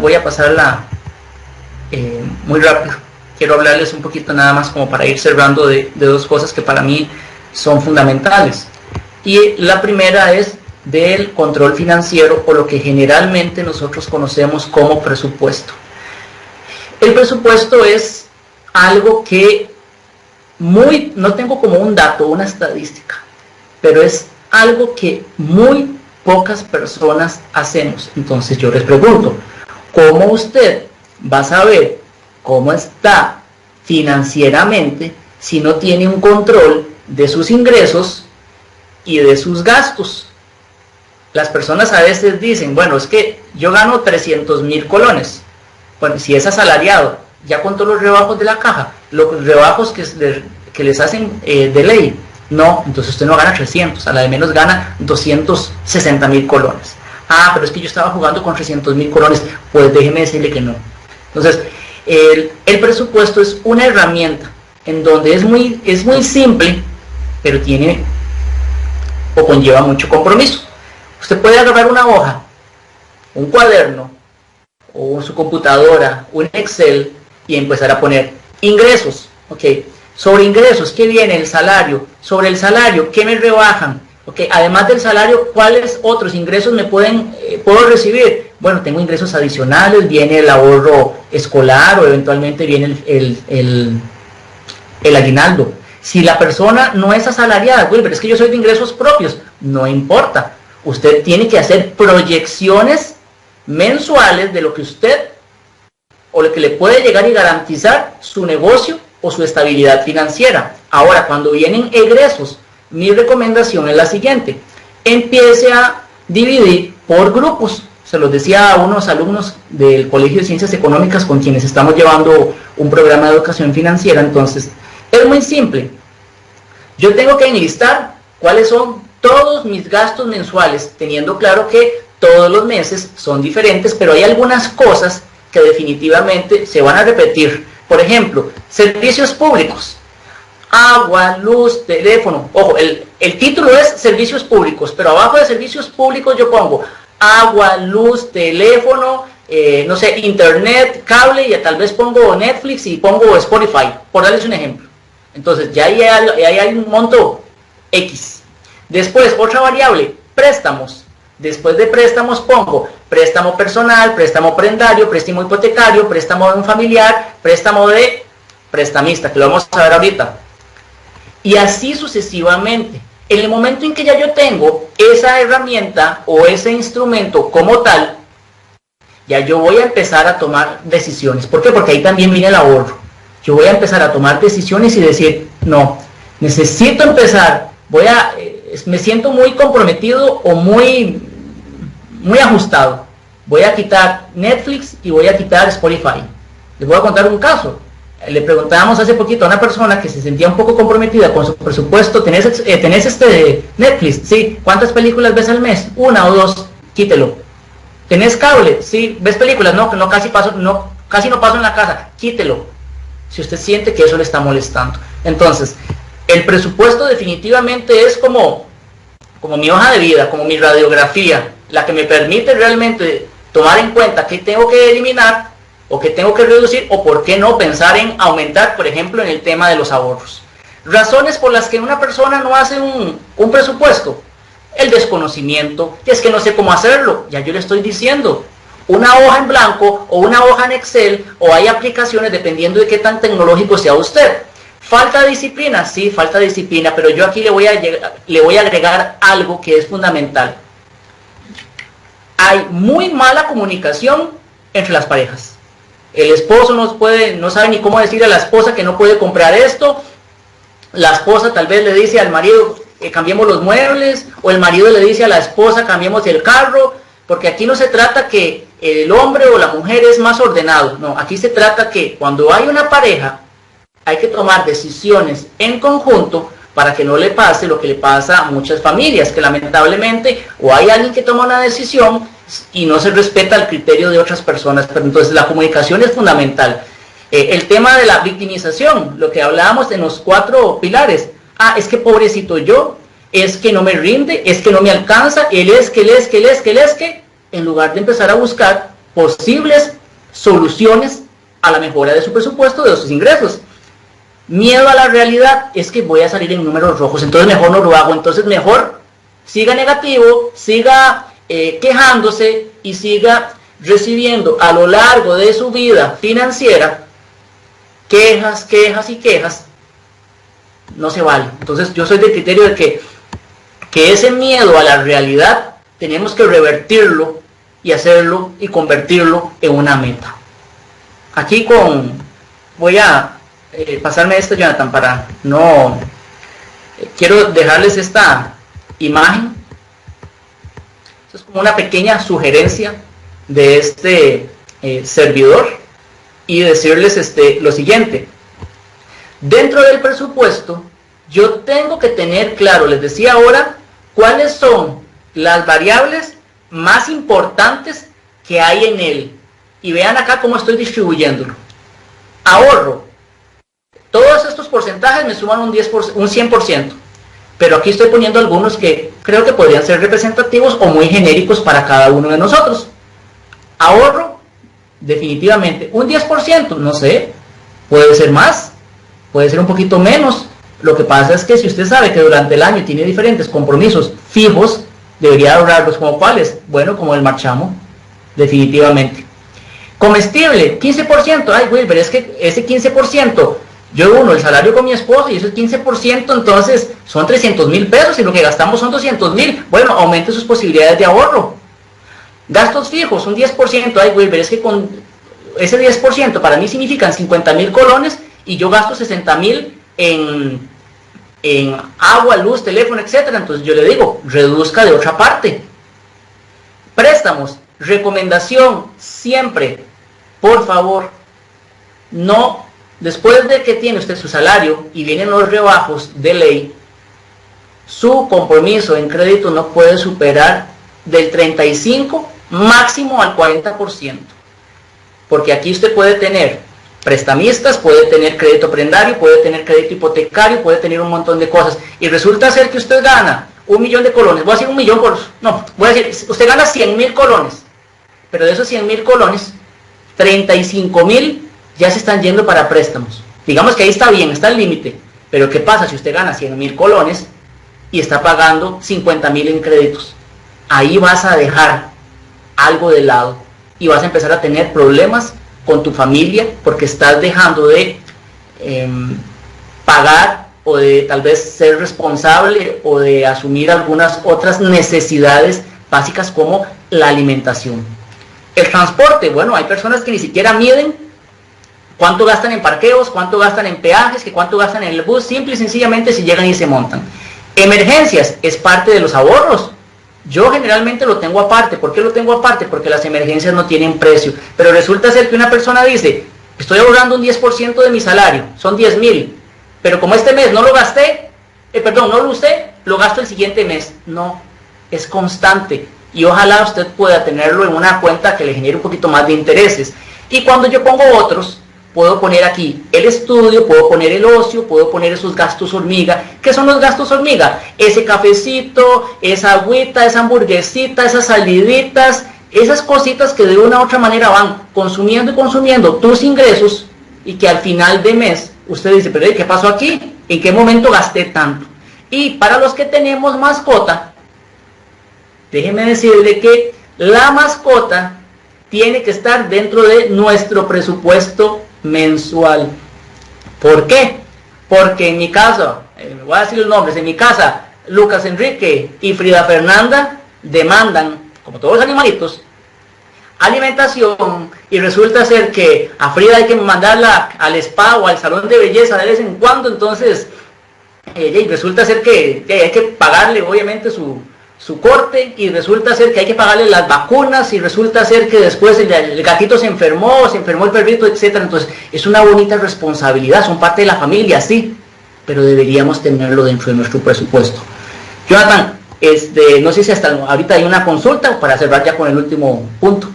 voy a pasarla muy rápido. Quiero hablarles un poquito nada más como para ir cerrando de dos cosas que para mí son fundamentales. Y la primera es del control financiero, o lo que generalmente nosotros conocemos como presupuesto. El presupuesto es algo que no tengo como un dato, una estadística, pero es algo que muy pocas personas hacemos. Entonces yo les pregunto, ¿cómo usted va a saber cómo está financieramente si no tiene un control de sus ingresos y de sus gastos? Las personas a veces dicen, bueno, es que yo gano 300,000 colones. Bueno, si es asalariado, ya contó los rebajos de la caja, los rebajos que les hacen de ley. No, entonces usted no gana 300, a la de menos gana 260,000 colones. Ah, pero es que yo estaba jugando con 300,000 colones. Pues déjeme decirle que no. Entonces, el presupuesto es una herramienta en donde es muy simple, pero tiene o conlleva mucho compromiso. Usted puede agarrar una hoja, un cuaderno, o su computadora, un Excel, y empezar a poner ingresos. ¿Ok? Sobre ingresos, ¿qué viene? El salario. Sobre el salario, ¿qué me rebajan? ¿Ok? Además del salario, ¿cuáles otros ingresos puedo recibir? Bueno, tengo ingresos adicionales, viene el ahorro escolar, o eventualmente viene el aguinaldo. Si la persona no es asalariada, pero es que yo soy de ingresos propios, no importa. Usted tiene que hacer proyecciones mensuales de lo que usted o lo que le puede llegar y garantizar su negocio o su estabilidad financiera. Ahora, cuando vienen egresos, mi recomendación es la siguiente: empiece a dividir por grupos. Se los decía a unos alumnos del Colegio de Ciencias Económicas con quienes estamos llevando un programa de educación financiera. Entonces, es muy simple. Yo tengo que enlistar cuáles son todos mis gastos mensuales, teniendo claro que todos los meses son diferentes, pero hay algunas cosas que definitivamente se van a repetir. Por ejemplo, servicios públicos, agua, luz, teléfono. Ojo, el título es servicios públicos, pero abajo de servicios públicos yo pongo agua, luz, teléfono, no sé, internet, cable, y tal vez pongo Netflix y pongo Spotify, por darles un ejemplo. Entonces ya ahí hay un monto X. Después, otra variable, préstamos. Después de préstamos pongo préstamo personal, préstamo prendario, préstamo hipotecario, préstamo de un familiar, préstamo de prestamista, que lo vamos a ver ahorita. Y así sucesivamente. En el momento en que ya yo tengo esa herramienta o ese instrumento como tal, ya yo voy a empezar a tomar decisiones. ¿Por qué? Porque ahí también viene el ahorro. Yo voy a empezar a tomar decisiones y decir, no, necesito empezar, me siento muy comprometido o muy ajustado. Voy a quitar Netflix y voy a quitar Spotify. Les voy a contar un caso. Le preguntábamos hace poquito a una persona que se sentía un poco comprometida con su presupuesto. ¿Tenés Netflix? Sí. ¿Cuántas películas ves al mes? 1 o 2. Quítelo. ¿Tenés cable? Sí. ¿Ves películas? No, casi no paso en la casa. Quítelo. Si usted siente que eso le está molestando. Entonces, el presupuesto definitivamente es como mi hoja de vida, como mi radiografía, la que me permite realmente tomar en cuenta qué tengo que eliminar o qué tengo que reducir, o por qué no pensar en aumentar, por ejemplo, en el tema de los ahorros. Razones por las que una persona no hace un presupuesto: el desconocimiento, es que no sé cómo hacerlo. Ya yo le estoy diciendo, una hoja en blanco o una hoja en Excel, o hay aplicaciones dependiendo de qué tan tecnológico sea usted. ¿Falta de disciplina? Sí, falta de disciplina, pero yo aquí le voy a agregar algo que es fundamental. Hay muy mala comunicación entre las parejas. El esposo no sabe ni cómo decirle a la esposa que no puede comprar esto. La esposa tal vez le dice al marido, cambiemos los muebles, o el marido le dice a la esposa, cambiemos el carro, porque aquí no se trata que el hombre o la mujer es más ordenado. No, aquí se trata que cuando hay una pareja, hay que tomar decisiones en conjunto para que no le pase lo que le pasa a muchas familias, que lamentablemente o hay alguien que toma una decisión y no se respeta el criterio de otras personas. Pero entonces la comunicación es fundamental. El tema de la victimización, lo que hablábamos en los 4 pilares. Es que pobrecito yo, es que no me rinde, es que no me alcanza, él es que. en lugar de empezar a buscar posibles soluciones a la mejora de su presupuesto, de sus ingresos. Miedo a la realidad es que voy a salir en números rojos, entonces mejor no lo hago, entonces mejor siga negativo, siga quejándose y siga recibiendo a lo largo de su vida financiera quejas, quejas y quejas. No se vale. Entonces yo soy del criterio de que ese miedo a la realidad tenemos que revertirlo y hacerlo y convertirlo en una meta. Aquí voy a pasarme esto, Jonathan, para no... quiero dejarles esta imagen. Esto es como una pequeña sugerencia de este servidor y decirles lo siguiente. Dentro del presupuesto yo tengo que tener claro, les decía ahora, cuáles son las variables más importantes que hay en él. Y vean acá cómo estoy distribuyéndolo. Ahorro. Todos estos porcentajes me suman un 100%. Pero aquí estoy poniendo algunos que creo que podrían ser representativos o muy genéricos para cada uno de nosotros. Ahorro, definitivamente. Un 10%, no sé. Puede ser más, puede ser un poquito menos. Lo que pasa es que si usted sabe que durante el año tiene diferentes compromisos fijos, debería ahorrarlos. ¿Como cuáles? Bueno, como el marchamo, definitivamente. Comestible, 15%. Ay, Wilber, es que ese 15%, yo uno el salario con mi esposo y eso es 15%, entonces son 300,000 pesos y lo que gastamos son 200,000. Bueno, aumente sus posibilidades de ahorro. Gastos fijos, un 10%. Ay, Wilber, es que con ese 10% para mí significan 50,000 colones y yo gasto 60,000 en agua, luz, teléfono, etcétera. Entonces yo le digo, reduzca de otra parte. Préstamos, recomendación siempre, por favor, no, después de que tiene usted su salario y vienen los rebajos de ley, su compromiso en crédito no puede superar del 35 máximo al 40%, porque aquí usted puede tener prestamistas, puede tener crédito prendario, puede tener crédito hipotecario, puede tener un montón de cosas, y resulta ser que usted gana 1,000,000 de colones, voy a decir 1,000,000 voy a decir, usted gana 100,000 colones, pero de esos 100,000 colones, 35,000 ya se están yendo para préstamos. Digamos que ahí está bien, está el límite, pero ¿qué pasa si usted gana 100,000 colones y está pagando 50,000 en créditos? Ahí vas a dejar algo de lado y vas a empezar a tener problemas con tu familia porque estás dejando de pagar o de tal vez ser responsable o de asumir algunas otras necesidades básicas como la alimentación. El transporte, bueno, hay personas que ni siquiera miden cuánto gastan en parqueos, cuánto gastan en peajes, que cuánto gastan en el bus, simple y sencillamente si llegan y se montan. Emergencias, es parte de los ahorros. Yo generalmente lo tengo aparte. ¿Por qué lo tengo aparte? Porque las emergencias no tienen precio. Pero resulta ser que una persona dice, estoy ahorrando un 10% de mi salario, son 10,000, pero como este mes no lo gasté, no lo usé, lo gasto el siguiente mes. No, es constante. Y ojalá usted pueda tenerlo en una cuenta que le genere un poquito más de intereses. Y cuando yo pongo otros, puedo poner aquí el estudio, puedo poner el ocio, puedo poner esos gastos hormiga. ¿Qué son los gastos hormiga? Ese cafecito, esa agüita, esa hamburguesita, esas saliditas, esas cositas que de una u otra manera van consumiendo y consumiendo tus ingresos y que al final de mes usted dice, pero ¿qué pasó aquí? ¿En qué momento gasté tanto? Y para los que tenemos mascota, déjeme decirle que la mascota tiene que estar dentro de nuestro presupuesto mensual. ¿Por qué? Porque en mi caso, voy a decir los nombres, en mi casa, Lucas Enrique y Frida Fernanda demandan, como todos los animalitos, alimentación, y resulta ser que a Frida hay que mandarla al spa o al salón de belleza de vez en cuando, entonces resulta ser que hay que pagarle obviamente su corte, y resulta ser que hay que pagarle las vacunas, y resulta ser que después el gatito se enfermó el perrito, etcétera. Entonces es una bonita responsabilidad, son parte de la familia, sí, pero deberíamos tenerlo dentro de nuestro presupuesto. Jonathan, no sé si hasta ahorita hay una consulta para cerrar ya con el último punto.